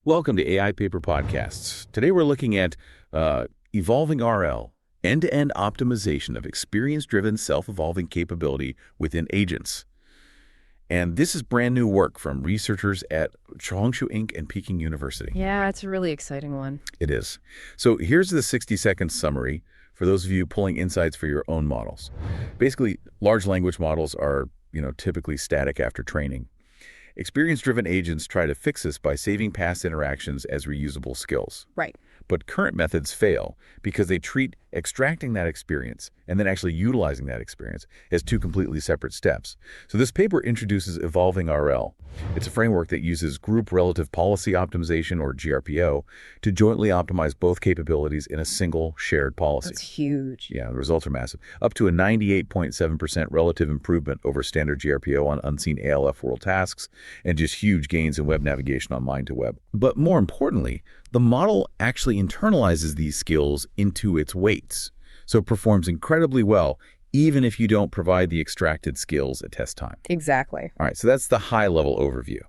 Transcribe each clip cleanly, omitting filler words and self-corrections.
Welcome to AI Paper Podcasts. Today we're looking at evolving RL, end-to-end optimization of experience-driven self-evolving capability within agents. And this is brand new work from researchers at Changshu Inc. and Peking University. Yeah, it's a really exciting one. It is. So here's the 60-second summary for those of you pulling insights for your own models. Basically, large language models are, typically static after training. Experience-driven agents try to fix this by saving past interactions as reusable skills. Right. But current methods fail because they treat extracting that experience and then actually utilizing that experience as two completely separate steps. So this paper introduces Evolving RL. It's a framework that uses Group Relative Policy Optimization, or GRPO, to jointly optimize both capabilities in a single shared policy. That's huge. Yeah, the results are massive. Up to a 98.7% relative improvement over standard GRPO on unseen ALFWorld tasks, and just huge gains in web navigation on Mind2Web. But more importantly, the model actually internalizes these skills into its weights, so it performs incredibly well even if you don't provide the extracted skills at test time. Exactly. All right, so that's the high-level overview.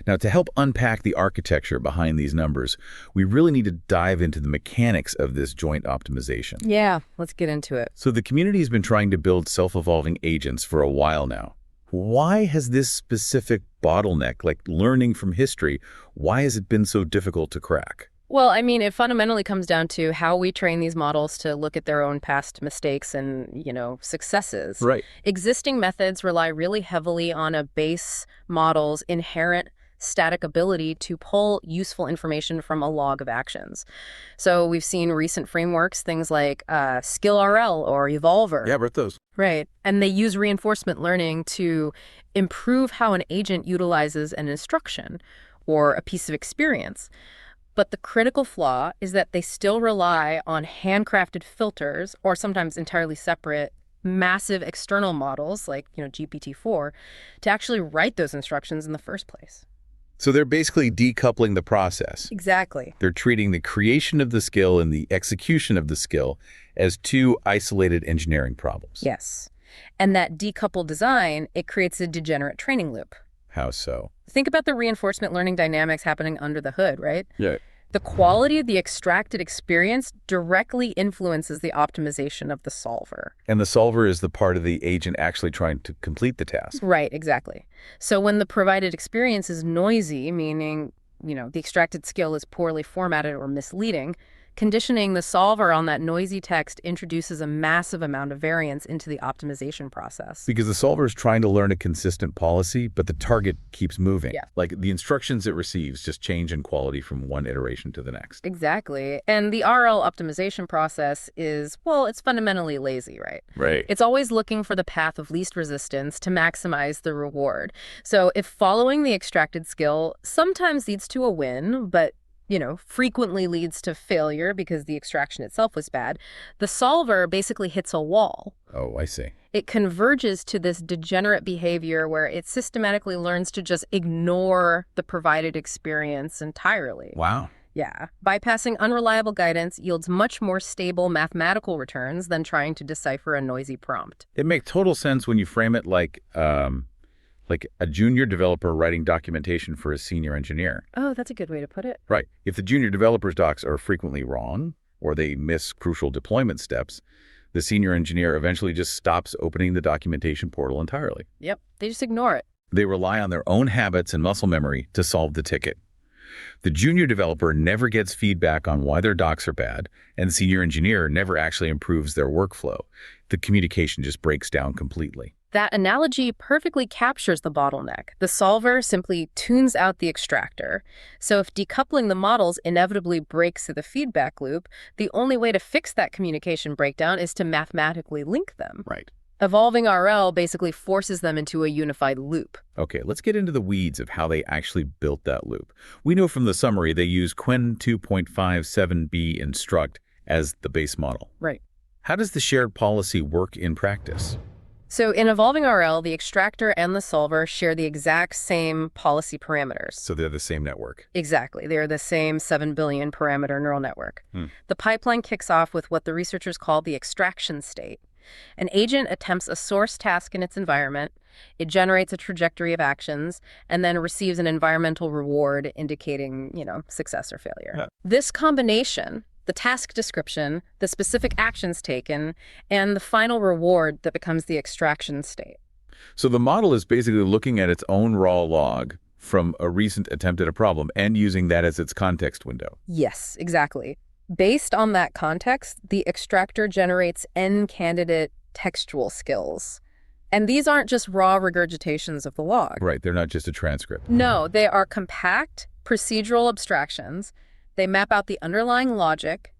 Now, to help unpack the architecture behind these numbers, we really need to dive into the mechanics of this joint optimization. Yeah, let's get into it. So the community has been trying to build self-evolving agents for a while now. Why has this specific bottleneck, like learning from history, why has it been so difficult to crack? Well, it fundamentally comes down to how we train these models to look at their own past mistakes and, successes. Right. Existing methods rely really heavily on a base model's inherent static ability to pull useful information from a log of actions. So we've seen recent frameworks, things like SkillRL or Evolver. Yeah, I read those. Right. And they use reinforcement learning to improve how an agent utilizes an instruction or a piece of experience. But the critical flaw is that they still rely on handcrafted filters, or sometimes entirely separate massive external models like, GPT-4, to actually write those instructions in the first place. So they're basically decoupling the process. Exactly. They're treating the creation of the skill and the execution of the skill as two isolated engineering problems. Yes. And that decoupled design, it creates a degenerate training loop. How so? Think about the reinforcement learning dynamics happening under the hood, right? Yeah. The quality of the extracted experience directly influences the optimization of the solver. And the solver is the part of the agent actually trying to complete the task. Right, exactly. So when the provided experience is noisy, meaning, the extracted skill is poorly formatted or misleading, conditioning the solver on that noisy text introduces a massive amount of variance into the optimization process. Because the solver is trying to learn a consistent policy, but the target keeps moving. Yeah. Like the instructions it receives just change in quality from one iteration to the next. Exactly. And the RL optimization process is, it's fundamentally lazy, right? Right. It's always looking for the path of least resistance to maximize the reward. So if following the extracted skill sometimes leads to a win, but frequently leads to failure because the extraction itself was bad, the solver basically hits a wall. Oh, I see. It converges to this degenerate behavior where it systematically learns to just ignore the provided experience entirely. Wow. Yeah. Bypassing unreliable guidance yields much more stable mathematical returns than trying to decipher a noisy prompt. It makes total sense when you frame it like a junior developer writing documentation for a senior engineer. Oh, that's a good way to put it. Right. If the junior developer's docs are frequently wrong or they miss crucial deployment steps, the senior engineer eventually just stops opening the documentation portal entirely. Yep. They just ignore it. They rely on their own habits and muscle memory to solve the ticket. The junior developer never gets feedback on why their docs are bad, and the senior engineer never actually improves their workflow. The communication just breaks down completely. That analogy perfectly captures the bottleneck. The solver simply tunes out the extractor. So if decoupling the models inevitably breaks the feedback loop, the only way to fix that communication breakdown is to mathematically link them. Right. Evolving RL basically forces them into a unified loop. Okay, let's get into the weeds of how they actually built that loop. We know from the summary they use Qwen 2.57b instruct as the base model. Right. How does the shared policy work in practice? So in Evolving RL, the extractor and the solver share the exact same policy parameters. So they're the same network. Exactly. They're the same 7 billion parameter neural network. The pipeline kicks off with what the researchers call the extraction state. An agent attempts a source task in its environment, it generates a trajectory of actions, and then receives an environmental reward indicating, success or failure. Yeah. This combination, the task description, the specific actions taken, and the final reward that becomes the extraction state. So the model is basically looking at its own raw log from a recent attempt at a problem and using that as its context window. Yes, exactly. Based on that context, the extractor generates N-candidate textual skills. And these aren't just raw regurgitations of the log. Right, they're not just a transcript. No, they are compact procedural abstractions. They map out the underlying logic,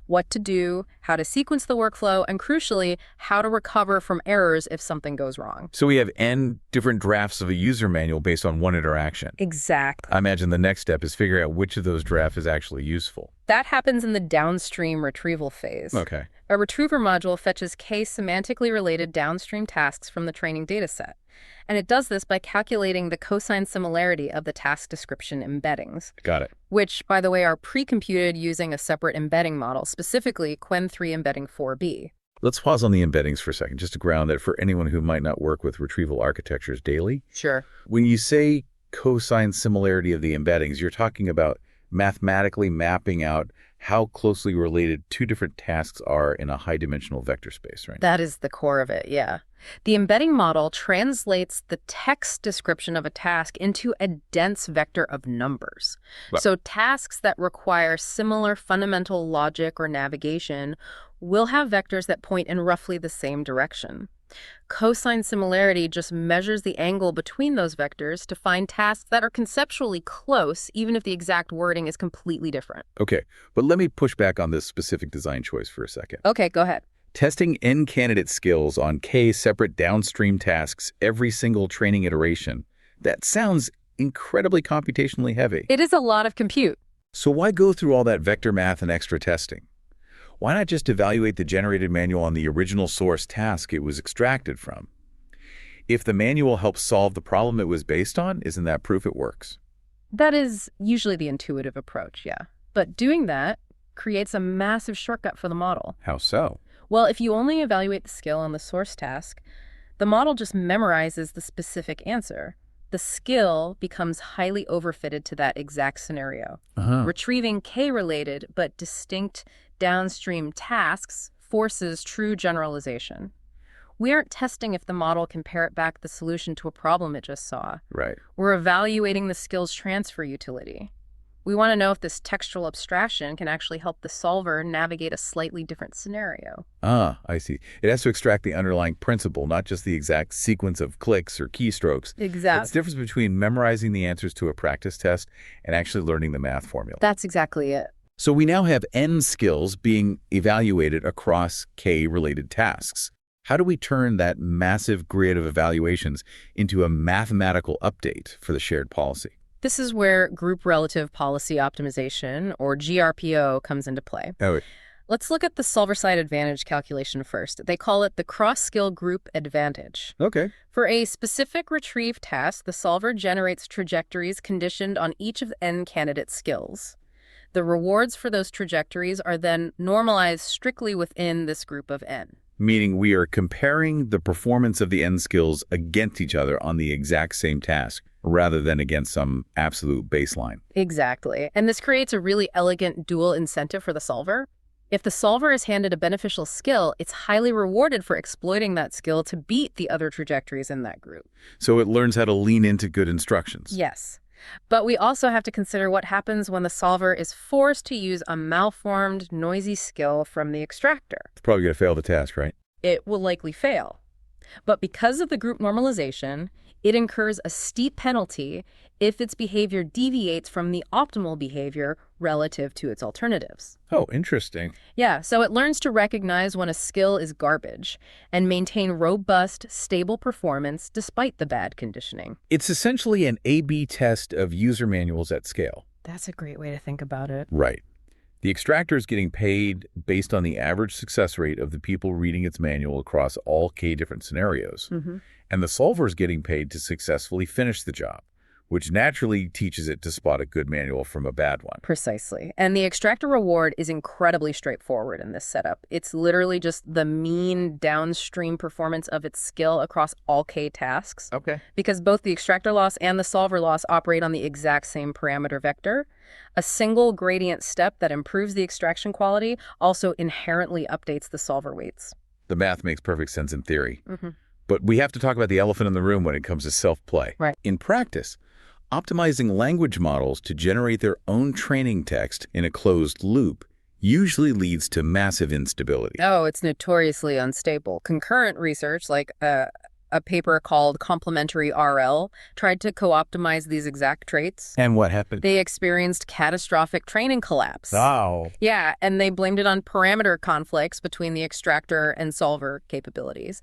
what to do, how to sequence the workflow, and crucially, how to recover from errors if something goes wrong. So we have N different drafts of a user manual based on one interaction. Exactly. I imagine the next step is figuring out which of those drafts is actually useful. That happens in the downstream retrieval phase. Okay. A retriever module fetches k semantically related downstream tasks from the training dataset. And it does this by calculating the cosine similarity of the task description embeddings. Got it. Which, by the way, are pre-computed using a separate embedding model, specifically Qwen3 embedding 4b. Let's pause on the embeddings for a second, just to ground that for anyone who might not work with retrieval architectures daily. Sure. When you say cosine similarity of the embeddings, you're talking about mathematically mapping out how closely related two different tasks are in a high-dimensional vector space, right? That is the core of it, yeah. The embedding model translates the text description of a task into a dense vector of numbers. Right. So tasks that require similar fundamental logic or navigation will have vectors that point in roughly the same direction. Cosine similarity just measures the angle between those vectors to find tasks that are conceptually close, even if the exact wording is completely different. Okay, but let me push back on this specific design choice for a second. Okay, go ahead. Testing N-candidate skills on K separate downstream tasks every single training iteration, that sounds incredibly computationally heavy. It is a lot of compute. So why go through all that vector math and extra testing? Why not just evaluate the generated manual on the original source task it was extracted from? If the manual helps solve the problem it was based on, isn't that proof it works? That is usually the intuitive approach, yeah. But doing that creates a massive shortcut for the model. How so? Well, if you only evaluate the skill on the source task, the model just memorizes the specific answer. The skill becomes highly overfitted to that exact scenario. Retrieving K-related but distinct downstream tasks forces true generalization. We aren't testing if the model can parrot back the solution to a problem it just saw. Right. We're evaluating the skill's transfer utility. We want to know if this textual abstraction can actually help the solver navigate a slightly different scenario. Ah, I see. It has to extract the underlying principle, not just the exact sequence of clicks or keystrokes. Exactly. It's the difference between memorizing the answers to a practice test and actually learning the math formula. That's exactly it. So we now have N skills being evaluated across K-related tasks. How do we turn that massive grid of evaluations into a mathematical update for the shared policy? This is where group relative policy optimization, or GRPO, comes into play. Oh, Let's look at the solver-side advantage calculation first. They call it the cross-skill group advantage. okay. For a specific retrieve task, the solver generates trajectories conditioned on each of the N candidate skills. The rewards for those trajectories are then normalized strictly within this group of N. Meaning we are comparing the performance of the N skills against each other on the exact same task, rather than against some absolute baseline. Exactly. And this creates a really elegant dual incentive for the solver. If the solver is handed a beneficial skill, it's highly rewarded for exploiting that skill to beat the other trajectories in that group. So it learns how to lean into good instructions. Yes. But we also have to consider what happens when the solver is forced to use a malformed, noisy skill from the extractor. It's probably going to fail the task, right? It will likely fail. But because of the group normalization, it incurs a steep penalty if its behavior deviates from the optimal behavior relative to its alternatives. Oh, interesting. Yeah, so it learns to recognize when a skill is garbage and maintain robust, stable performance despite the bad conditioning. It's essentially an A/B test of user manuals at scale. That's a great way to think about it. Right. The extractor is getting paid based on the average success rate of the people reading its manual across all K different scenarios. And the solver is getting paid to successfully finish the job, which naturally teaches it to spot a good manual from a bad one. Precisely. And the extractor reward is incredibly straightforward in this setup. It's literally just the mean downstream performance of its skill across all K tasks. Okay. Because both the extractor loss and the solver loss operate on the exact same parameter vector. A single gradient step that improves the extraction quality also inherently updates the solver weights. The math makes perfect sense in theory. Mm-hmm. But we have to talk about the elephant in the room when it comes to self-play. Right. In practice, optimizing language models to generate their own training text in a closed loop usually leads to massive instability. Oh, it's notoriously unstable. Concurrent research, like a paper called Complementary RL, tried to co-optimize these exact traits. And what happened? They experienced catastrophic training collapse. Oh. Yeah, and they blamed it on parameter conflicts between the extractor and solver capabilities.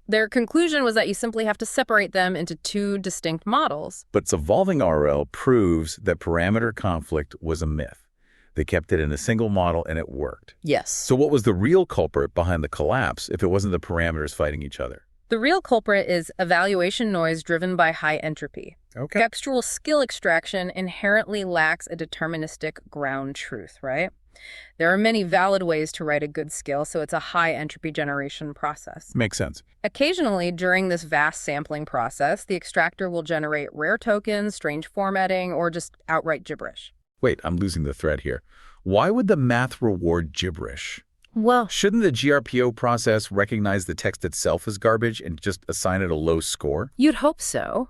Their conclusion was that you simply have to separate them into two distinct models. But evolving RL proves that parameter conflict was a myth. They kept it in a single model and it worked. Yes. So what was the real culprit behind the collapse if it wasn't the parameters fighting each other? The real culprit is evaluation noise driven by high entropy. Okay. Textual skill extraction inherently lacks a deterministic ground truth, right? There are many valid ways to write a good skill, so it's a high entropy generation process. Makes sense. Occasionally, during this vast sampling process, the extractor will generate rare tokens, strange formatting, or just outright gibberish. Wait, I'm losing the thread here. Why would the math reward gibberish? Well, Shouldn't the GRPO process recognize the text itself as garbage and just assign it a low score? you'd hope so.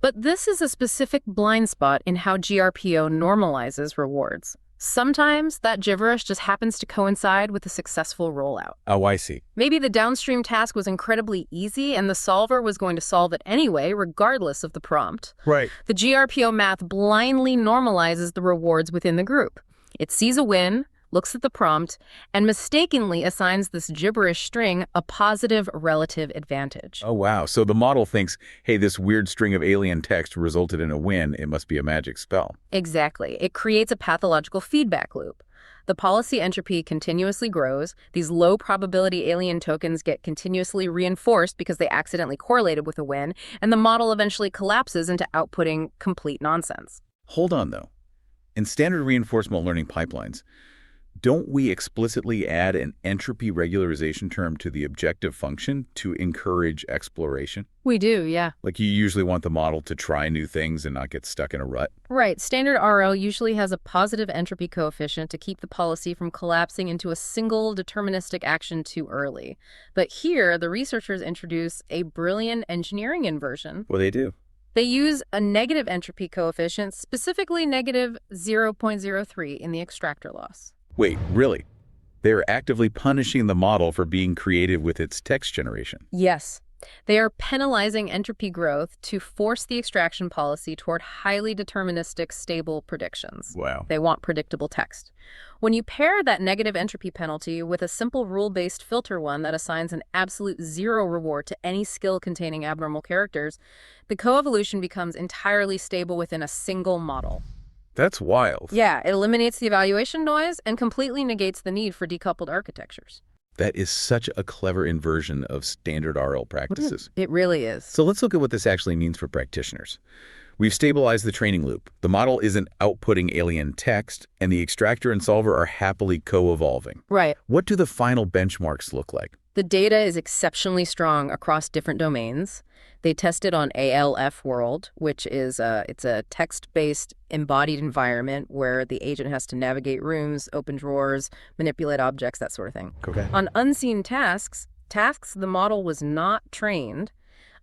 But this is a specific blind spot in how GRPO normalizes rewards. Sometimes that gibberish just happens to coincide with a successful rollout. Oh, I see. Maybe the downstream task was incredibly easy and the solver was going to solve it anyway, regardless of the prompt. Right. The GRPO math blindly normalizes the rewards within the group. It sees a win, looks at the prompt, and mistakenly assigns this gibberish string a positive relative advantage. Oh, wow. So the model thinks, hey, this weird string of alien text resulted in a win. It must be a magic spell. Exactly. It creates a pathological feedback loop. The policy entropy continuously grows. These low probability alien tokens get continuously reinforced because they accidentally correlated with a win, and the model eventually collapses into outputting complete nonsense. Hold on, though. In standard reinforcement learning pipelines, don't we explicitly add an entropy regularization term to the objective function to encourage exploration? We do, yeah. Like you usually want the model to try new things and not get stuck in a rut. Right. Standard RL usually has a positive entropy coefficient to keep the policy from collapsing into a single deterministic action too early. But here, the researchers introduce a brilliant engineering inversion. Well, they do. They use a negative entropy coefficient, specifically negative 0.03 in the extractor loss. Wait, really? They're actively punishing the model for being creative with its text generation. Yes. They are penalizing entropy growth to force the extraction policy toward highly deterministic, stable predictions. Wow. They want predictable text. When you pair that negative entropy penalty with a simple rule-based filter one that assigns an absolute zero reward to any skill containing abnormal characters, the coevolution becomes entirely stable within a single model. That's wild. Yeah, it eliminates the evaluation noise and completely negates the need for decoupled architectures. That is such a clever inversion of standard RL practices. It really is. So let's look at what this actually means for practitioners. We've stabilized the training loop. The model isn't outputting alien text, and the extractor and solver are happily co-evolving. Right. What do the final benchmarks look like? The data is exceptionally strong across different domains. They tested on ALFWorld, which is it's a text-based embodied environment where the agent has to navigate rooms, open drawers, manipulate objects, that sort of thing. Okay. On unseen tasks, the model was not trained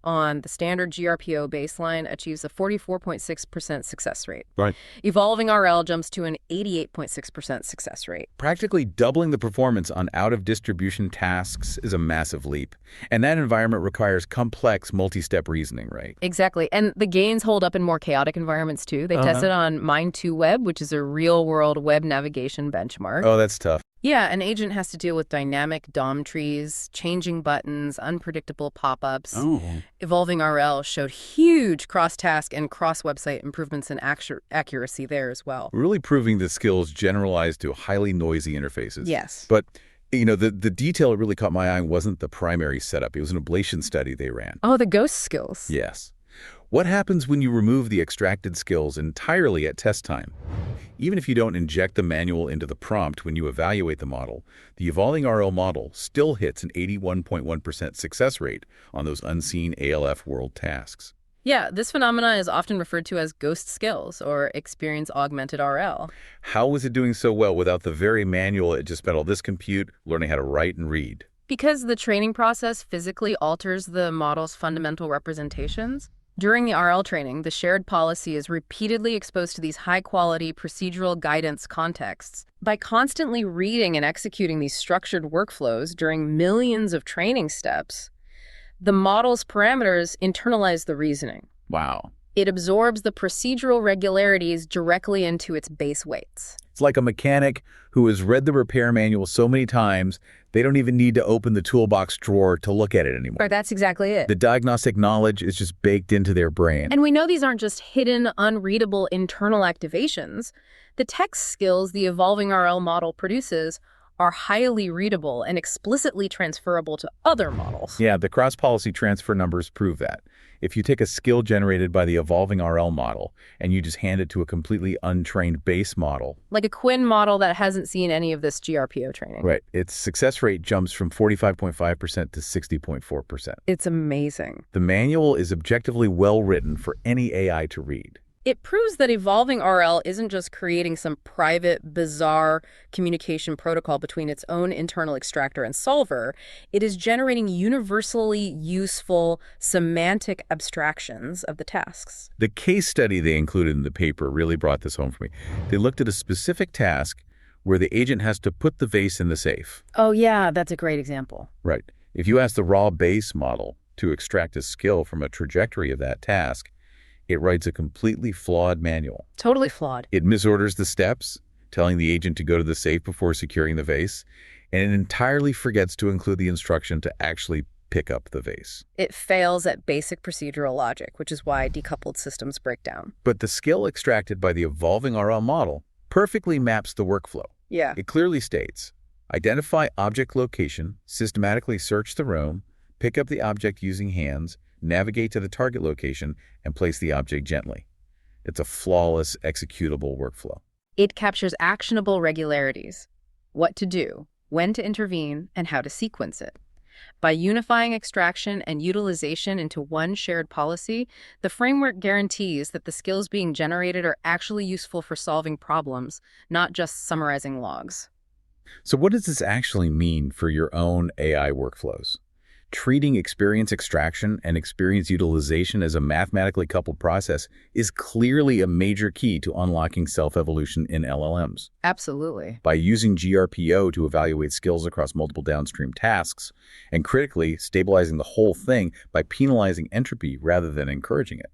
on the standard GRPO baseline achieves a 44.6% success rate. Right. Evolving RL jumps to an 88.6% success rate. Practically doubling the performance on out-of-distribution tasks is a massive leap. And that environment requires complex multi-step reasoning, right? Exactly. And the gains hold up in more chaotic environments, too. They tested on Mind2Web, which is a real-world web navigation benchmark. Oh, that's tough. Yeah, an agent has to deal with dynamic DOM trees, changing buttons, unpredictable pop-ups. Oh. Evolving RL showed huge cross-task and cross-website improvements in accuracy there as well. Really proving the skills generalized to highly noisy interfaces. Yes. But, you know, the detail that really caught my eye wasn't the primary setup. It was an ablation study they ran. Oh, the ghost skills. Yes. What happens when you remove the extracted skills entirely at test time? Even if you don't inject the manual into the prompt when you evaluate the model, the evolving RL model still hits an 81.1% success rate on those unseen ALFWorld tasks. Yeah, this phenomena is often referred to as ghost skills or experience augmented RL. How was it doing so well without the very manual it just spent all this compute learning how to write and read? Because the training process physically alters the model's fundamental representations, during the RL training, the shared policy is repeatedly exposed to these high-quality procedural guidance contexts. By constantly reading and executing these structured workflows during millions of training steps, the model's parameters internalize the reasoning. Wow. It absorbs the procedural regularities directly into its base weights. It's like a mechanic who has read the repair manual so many times, they don't even need to open the toolbox drawer to look at it anymore. Right, that's exactly it. The diagnostic knowledge is just baked into their brain. And we know these aren't just hidden, unreadable internal activations. The text skills the evolving RL model produces are highly readable and explicitly transferable to other models. Yeah, the cross-policy transfer numbers prove that. If you take a skill generated by the evolving RL model and you just hand it to a completely untrained base model, like a Quinn model that hasn't seen any of this GRPO training. right, its success rate jumps from 45.5% to 60.4%. It's amazing. The manual is objectively well written for any AI to read. It proves that evolving RL isn't just creating some private, bizarre communication protocol between its own internal extractor and solver. It is generating universally useful semantic abstractions of the tasks. The case study they included in the paper really brought this home for me. They looked at a specific task where the agent has to put the vase in the safe. Oh, yeah, that's a great example. Right. If you ask the raw base model to extract a skill from a trajectory of that task, it writes a completely flawed manual. Totally flawed. It misorders the steps, telling the agent to go to the safe before securing the vase, and it entirely forgets to include the instruction to actually pick up the vase. It fails at basic procedural logic, which is why decoupled systems break down. But the skill extracted by the evolving RL model perfectly maps the workflow. Yeah. It clearly states, identify object location, systematically search the room, pick up the object using hands, navigate to the target location, and place the object gently. It's a flawless, executable workflow. It captures actionable regularities, what to do, when to intervene, and how to sequence it. By unifying extraction and utilization into one shared policy, the framework guarantees that the skills being generated are actually useful for solving problems, not just summarizing logs. So what does this actually mean for your own AI workflows? Treating experience extraction and experience utilization as a mathematically coupled process is clearly a major key to unlocking self-evolution in LLMs. Absolutely. By using GRPO to evaluate skills across multiple downstream tasks, and critically stabilizing the whole thing by penalizing entropy rather than encouraging it.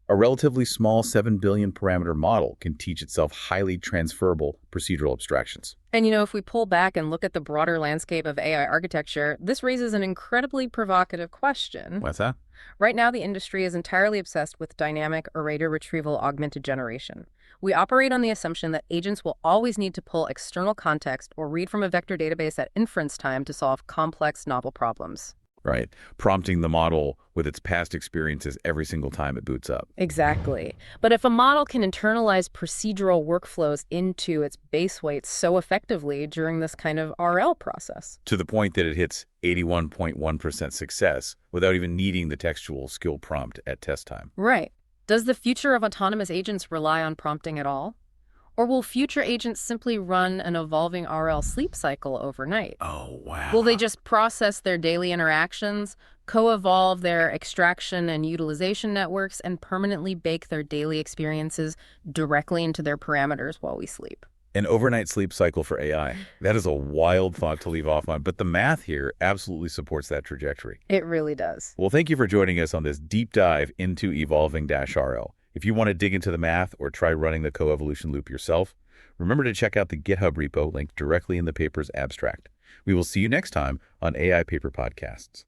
A relatively small 7 billion parameter model can teach itself highly transferable procedural abstractions. And if we pull back and look at the broader landscape of AI architecture, this raises an incredibly provocative question. What's that? Right now, the industry is entirely obsessed with dynamic orator retrieval augmented generation. We operate on the assumption that agents will always need to pull external context or read from a vector database at inference time to solve complex, novel problems. Right, prompting the model with its past experiences every single time it boots up. Exactly. But if a model can internalize procedural workflows into its base weights so effectively during this kind of RL process, to the point that it hits 81.1% success without even needing the textual skill prompt at test time. Right. Does the future of autonomous agents rely on prompting at all? Or will future agents simply run an evolving RL sleep cycle overnight? Oh, wow. Will they just process their daily interactions, co-evolve their extraction and utilization networks, and permanently bake their daily experiences directly into their parameters while we sleep? An overnight sleep cycle for AI. That is a wild thought to leave off on, but the math here absolutely supports that trajectory. It really does. Well, thank you for joining us on this deep dive into evolving-RL. If you want to dig into the math or try running the coevolution loop yourself, remember to check out the GitHub repo linked directly in the paper's abstract. We will see you next time on AI Paper Podcasts.